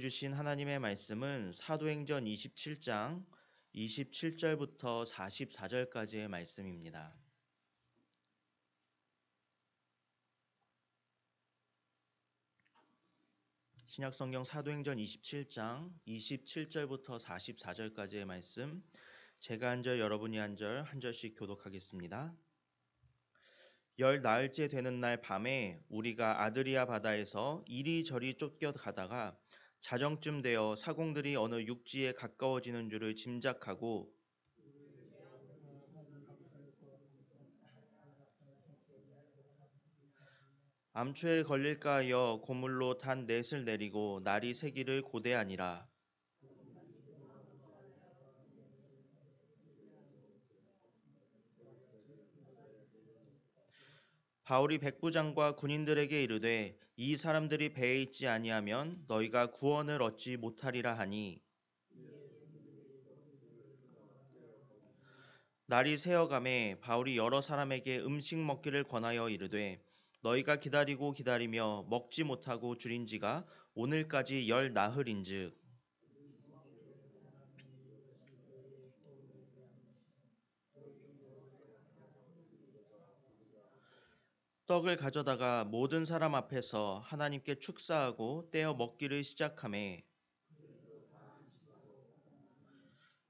주신 하나님의 말씀은 사도행전 27장 27절부터 44절까지의 말씀입니다. 신약성경 사도행전 27장 27절부터 44절까지의 말씀, 제가 한 절 여러분이 한 절 한 절씩 교독하겠습니다. 열 나흘째 되는 날 밤에 우리가 아드리아 바다에서 이리저리 쫓겨가다가 자정쯤 되어 사공들이 어느 육지에 가까워지는 줄을 짐작하고 암초에 걸릴까 하여 고물로 단 넷을 내리고 날이 새기를 고대하니라. 바울이 백부장과 군인들에게 이르되 이 사람들이 배에 있지 아니하면 너희가 구원을 얻지 못하리라 하니 날이 새어가매 바울이 여러 사람에게 음식 먹기를 권하여 이르되 너희가 기다리며 먹지 못하고 줄인 지가 오늘까지 열 나흘인즉 떡을 가져다가 모든 사람 앞에서 하나님께 축사하고 떼어 먹기를 시작하매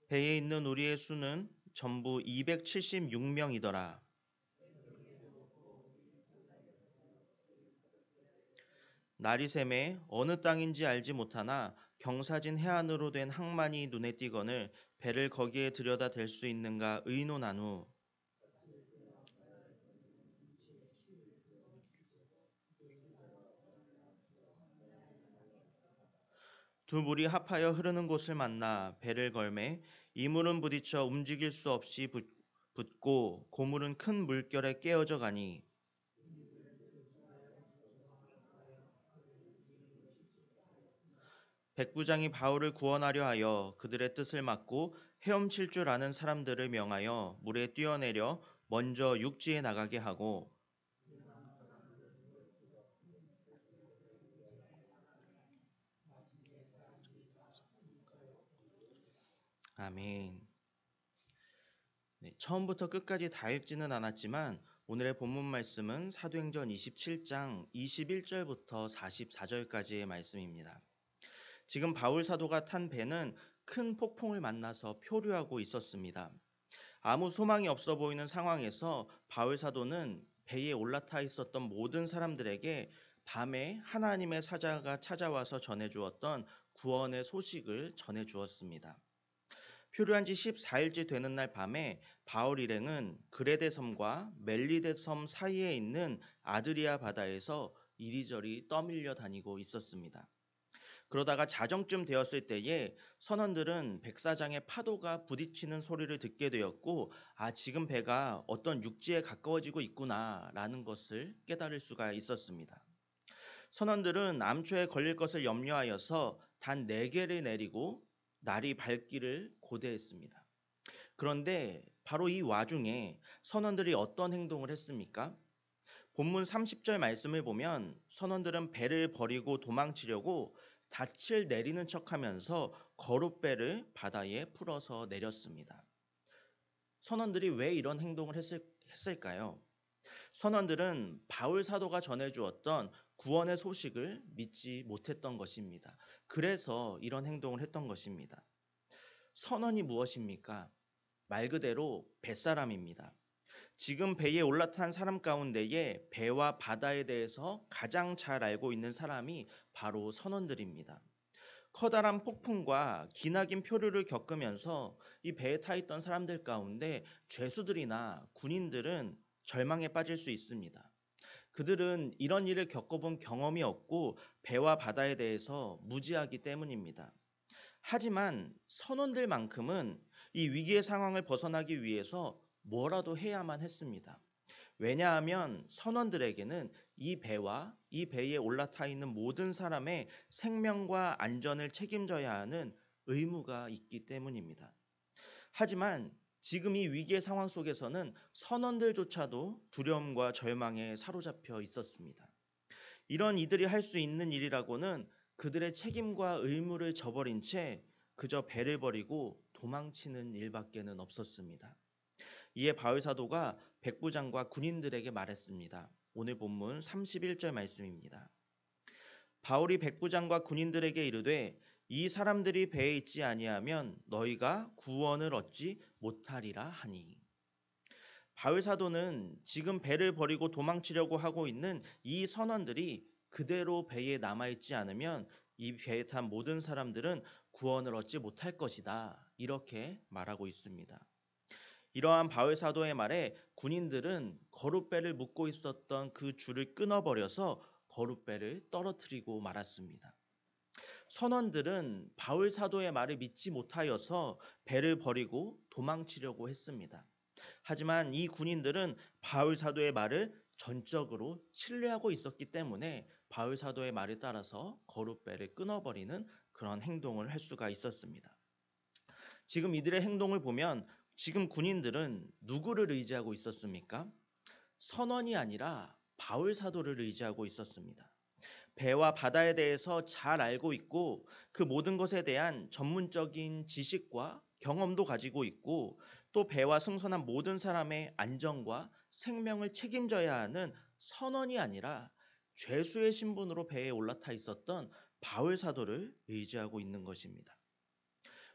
배에 있는 우리의 수는 전부 276명이더라. 날이 새매 어느 땅인지 알지 못하나 경사진 해안으로 된 항만이 눈에 띄거늘 배를 거기에 들여다 댈 수 있는가 의논한 후 두 물이 합하여 흐르는 곳을 만나 배를 걸매 이물은 부딪혀 움직일 수 없이 붙고 고물은 큰 물결에 깨어져 가니 백부장이 바울을 구원하려 하여 그들의 뜻을 막고 헤엄칠 줄 아는 사람들을 명하여 물에 뛰어내려 먼저 육지에 나가게 하고 아멘. 네, 처음부터 끝까지 다 읽지는 않았지만 오늘의 본문 말씀은 사도행전 27장 21절부터 44절까지의 말씀입니다. 지금 바울 사도가 탄 배는 큰 폭풍을 만나서 표류하고 있었습니다. 아무 소망이 없어 보이는 상황에서 바울 사도는 배에 올라타 있었던 모든 사람들에게 밤에 하나님의 사자가 찾아와서 전해주었던 구원의 소식을 전해주었습니다. 표류한 지 14일째 되는 날 밤에 바울 일행은 그레데 섬과 멜리데 섬 사이에 있는 아드리아 바다에서 이리저리 떠밀려 다니고 있었습니다. 그러다가 자정쯤 되었을 때에 선원들은 백사장의 파도가 부딪히는 소리를 듣게 되었고 지금 배가 어떤 육지에 가까워지고 있구나라는 것을 깨달을 수가 있었습니다. 선원들은 암초에 걸릴 것을 염려하여서 단 4개를 내리고 날이 밝기를 고대했습니다. 그런데 바로 이 와중에 선원들이 어떤 행동을 했습니까? 본문 30절 말씀을 보면 선원들은 배를 버리고 도망치려고 닻을 내리는 척하면서 거룻배를 바다에 풀어서 내렸습니다. 선원들이 왜 이런 행동을 했을까요? 선원들은 바울 사도가 전해주었던 구원의 소식을 믿지 못했던 것입니다. 그래서 이런 행동을 했던 것입니다. 선원이 무엇입니까? 말 그대로 뱃사람입니다. 지금 배에 올라탄 사람 가운데에 배와 바다에 대해서 가장 잘 알고 있는 사람이 바로 선원들입니다. 커다란 폭풍과 기나긴 표류를 겪으면서 이 배에 타 있던 사람들 가운데 죄수들이나 군인들은 절망에 빠질 수 있습니다. 그들은 이런 일을 겪어본 경험이 없고 배와 바다에 대해서 무지하기 때문입니다. 하지만 선원들만큼은 이 위기의 상황을 벗어나기 위해서 뭐라도 해야만 했습니다. 왜냐하면 선원들에게는 이 배와 이 배에 올라타 있는 모든 사람의 생명과 안전을 책임져야 하는 의무가 있기 때문입니다. 하지만 지금 이 위기의 상황 속에서는 선원들조차도 두려움과 절망에 사로잡혀 있었습니다. 이런 이들이 할 수 있는 일이라고는 그들의 책임과 의무를 저버린 채 그저 배를 버리고 도망치는 일밖에는 없었습니다. 이에 바울 사도가 백부장과 군인들에게 말했습니다. 오늘 본문 31절 말씀입니다. 바울이 백부장과 군인들에게 이르되 이 사람들이 배에 있지 아니하면 너희가 구원을 얻지 못하리라 하니. 바울 사도는 지금 배를 버리고 도망치려고 하고 있는 이 선원들이 그대로 배에 남아있지 않으면 이 배에 탄 모든 사람들은 구원을 얻지 못할 것이다. 이렇게 말하고 있습니다. 이러한 바울 사도의 말에 군인들은 거룻배를 묶고 있었던 그 줄을 끊어버려서 거룻배를 떨어뜨리고 말았습니다. 선원들은 바울 사도의 말을 믿지 못하여서 배를 버리고 도망치려고 했습니다. 하지만 이 군인들은 바울 사도의 말을 전적으로 신뢰하고 있었기 때문에 바울 사도의 말에 따라서 거룻배를 끊어버리는 그런 행동을 할 수가 있었습니다. 지금 이들의 행동을 보면 지금 군인들은 누구를 의지하고 있었습니까? 선원이 아니라 바울 사도를 의지하고 있었습니다. 배와 바다에 대해서 잘 알고 있고 그 모든 것에 대한 전문적인 지식과 경험도 가지고 있고 또 배와 승선한 모든 사람의 안전과 생명을 책임져야 하는 선원이 아니라 죄수의 신분으로 배에 올라타 있었던 바울 사도를 의지하고 있는 것입니다.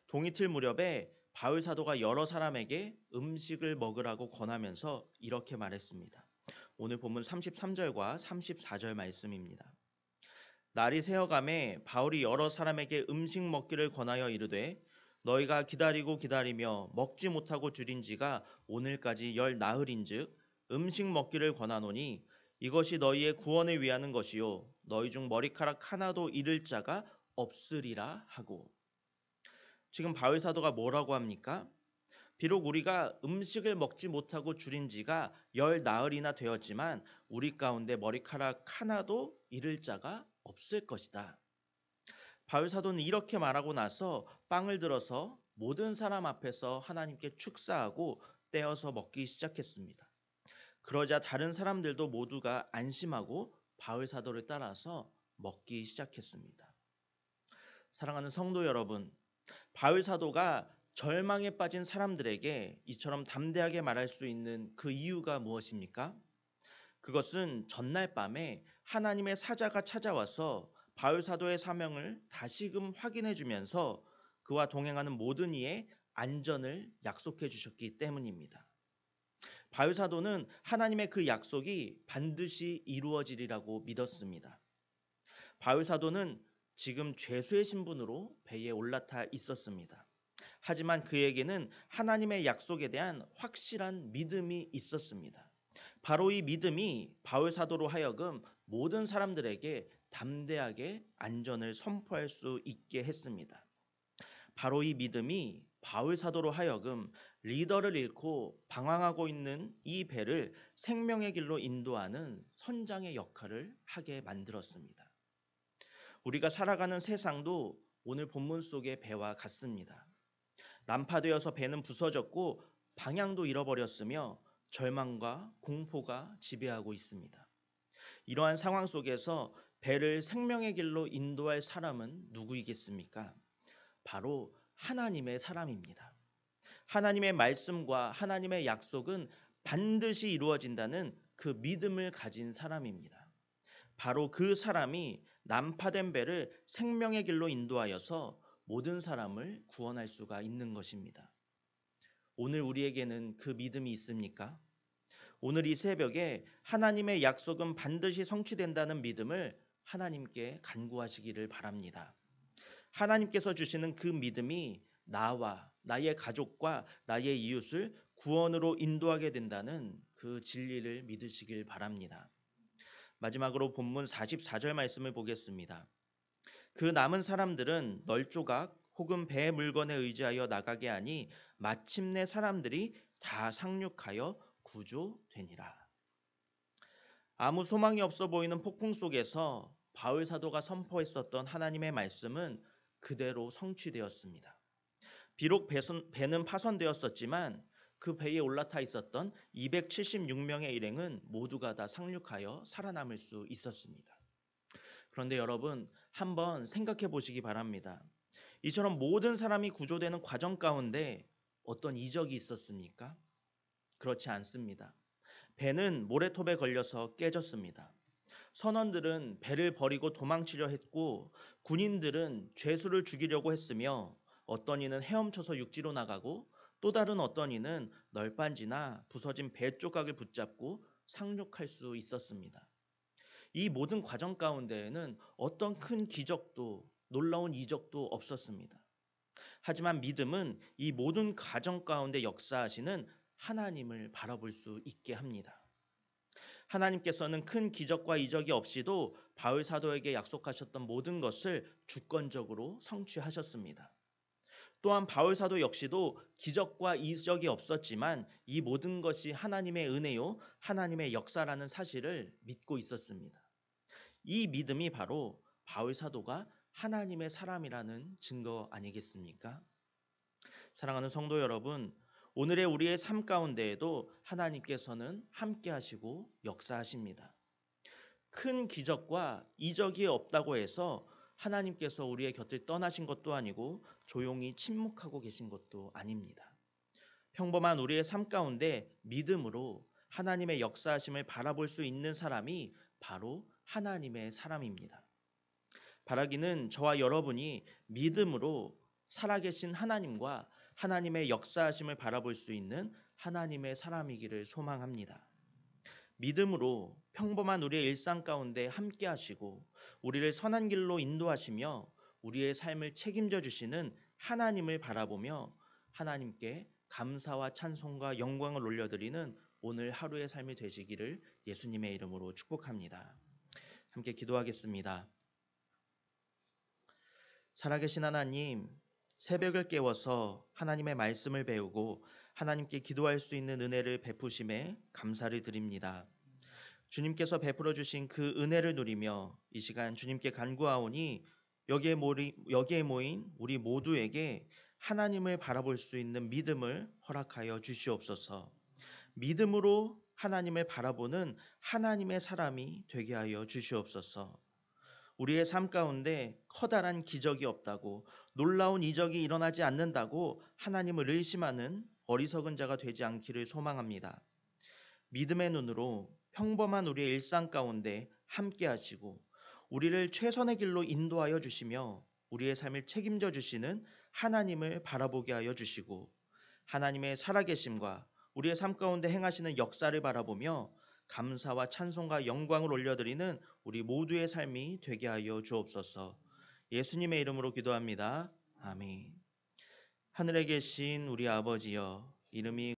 동이틀 무렵에 바울 사도가 여러 사람에게 음식을 먹으라고 권하면서 이렇게 말했습니다. 오늘 본문 33절과 34절 말씀입니다. 날이 새어가매 바울이 여러 사람에게 음식 먹기를 권하여 이르되 너희가 기다리고 기다리며 먹지 못하고 줄인 지가 오늘까지 열 나흘인즉 음식 먹기를 권하노니 이것이 너희의 구원을 위하는 것이요 너희 중 머리카락 하나도 잃을 자가 없으리라 하고. 지금 바울 사도가 뭐라고 합니까? 비록 우리가 음식을 먹지 못하고 줄인 지가 열 나흘이나 되었지만 우리 가운데 머리카락 하나도 잃을 자가 없을 것이다. 바울 사도는 이렇게 말하고 나서 빵을 들어서 모든 사람 앞에서 하나님께 축사하고 떼어서 먹기 시작했습니다. 그러자 다른 사람들도 모두가 안심하고 바울 사도를 따라서 먹기 시작했습니다. 사랑하는 성도 여러분, 바울 사도가 절망에 빠진 사람들에게 이처럼 담대하게 말할 수 있는 그 이유가 무엇입니까? 그것은 전날 밤에 하나님의 사자가 찾아와서 바울 사도의 사명을 다시금 확인해 주면서 그와 동행하는 모든 이의 안전을 약속해 주셨기 때문입니다. 바울 사도는 하나님의 그 약속이 반드시 이루어지리라고 믿었습니다. 바울 사도는 지금 죄수의 신분으로 배에 올라타 있었습니다. 하지만 그에게는 하나님의 약속에 대한 확실한 믿음이 있었습니다. 바로 이 믿음이 바울 사도로 하여금 모든 사람들에게 담대하게 안전을 선포할 수 있게 했습니다. 바로 이 믿음이 바울 사도로 하여금 리더를 잃고 방황하고 있는 이 배를 생명의 길로 인도하는 선장의 역할을 하게 만들었습니다. 우리가 살아가는 세상도 오늘 본문 속의 배와 같습니다. 난파되어서 배는 부서졌고 방향도 잃어버렸으며 절망과 공포가 지배하고 있습니다. 이러한 상황 속에서 배를 생명의 길로 인도할 사람은 누구이겠습니까? 바로 하나님의 사람입니다. 하나님의 말씀과 하나님의 약속은 반드시 이루어진다는 그 믿음을 가진 사람입니다. 바로 그 사람이 난파된 배를 생명의 길로 인도하여서 모든 사람을 구원할 수가 있는 것입니다. 오늘 우리에게는 그 믿음이 있습니까? 오늘 이 새벽에 하나님의 약속은 반드시 성취된다는 믿음을 하나님께 간구하시기를 바랍니다. 하나님께서 주시는 그 믿음이 나와 나의 가족과 나의 이웃을 구원으로 인도하게 된다는 그 진리를 믿으시길 바랍니다. 마지막으로 본문 44절 말씀을 보겠습니다. 그 남은 사람들은 널조각 혹은 배 물건에 의지하여 나가게 하니 마침내 사람들이 다 상륙하여 구조되니라. 아무 소망이 없어 보이는 폭풍 속에서 바울 사도가 선포했었던 하나님의 말씀은 그대로 성취되었습니다. 비록 배는 파손되었었지만 그 배에 올라타 있었던 276명의 일행은 모두가 다 상륙하여 살아남을 수 있었습니다. 그런데 여러분, 한번 생각해 보시기 바랍니다. 이처럼 모든 사람이 구조되는 과정 가운데 어떤 이적이 있었습니까? 그렇지 않습니다. 배는 모래톱에 걸려서 깨졌습니다. 선원들은 배를 버리고 도망치려 했고 군인들은 죄수를 죽이려고 했으며 어떤 이는 헤엄쳐서 육지로 나가고 또 다른 어떤 이는 널빤지나 부서진 배 조각을 붙잡고 상륙할 수 있었습니다. 이 모든 과정 가운데에는 어떤 큰 기적도 놀라운 이적도 없었습니다. 하지만 믿음은 이 모든 과정 가운데 역사하시는 하나님을 바라볼 수 있게 합니다. 하나님께서는 큰 기적과 이적이 없이도 바울 사도에게 약속하셨던 모든 것을 주권적으로 성취하셨습니다. 또한 바울 사도 역시도 기적과 이적이 없었지만 이 모든 것이 하나님의 은혜요, 하나님의 역사라는 사실을 믿고 있었습니다. 이 믿음이 바로 바울 사도가 하나님의 사람이라는 증거 아니겠습니까? 사랑하는 성도 여러분, 오늘의 우리의 삶 가운데에도 하나님께서는 함께 하시고 역사하십니다. 큰 기적과 이적이 없다고 해서 하나님께서 우리의 곁을 떠나신 것도 아니고 조용히 침묵하고 계신 것도 아닙니다. 평범한 우리의 삶 가운데 믿음으로 하나님의 역사하심을 바라볼 수 있는 사람이 바로 하나님의 사람입니다. 바라기는 저와 여러분이 믿음으로 살아계신 하나님과 하나님의 역사하심을 바라볼 수 있는 하나님의 사람이기를 소망합니다. 믿음으로 평범한 우리의 일상 가운데 함께 하시고 우리를 선한 길로 인도하시며 우리의 삶을 책임져 주시는 하나님을 바라보며 하나님께 감사와 찬송과 영광을 올려드리는 오늘 하루의 삶이 되시기를 예수님의 이름으로 축복합니다. 함께 기도하겠습니다. 살아계신 하나님, 새벽을 깨워서 하나님의 말씀을 배우고 하나님께 기도할 수 있는 은혜를 베푸심에 감사를 드립니다. 주님께서 베풀어 주신 그 은혜를 누리며 이 시간 주님께 간구하오니 여기에 모인 우리 모두에게 하나님을 바라볼 수 있는 믿음을 허락하여 주시옵소서. 믿음으로 하나님을 바라보는 하나님의 사람이 되게 하여 주시옵소서. 우리의 삶 가운데 커다란 기적이 없다고, 놀라운 이적이 일어나지 않는다고 하나님을 의심하는 어리석은 자가 되지 않기를 소망합니다. 믿음의 눈으로 평범한 우리의 일상 가운데 함께 하시고 우리를 최선의 길로 인도하여 주시며 우리의 삶을 책임져 주시는 하나님을 바라보게 하여 주시고 하나님의 살아계심과 우리의 삶 가운데 행하시는 역사를 바라보며 감사와 찬송과 영광을 올려드리는 우리 모두의 삶이 되게 하여 주옵소서. 예수님의 이름으로 기도합니다. 아멘. 하늘에 계신 우리 아버지여, 이름이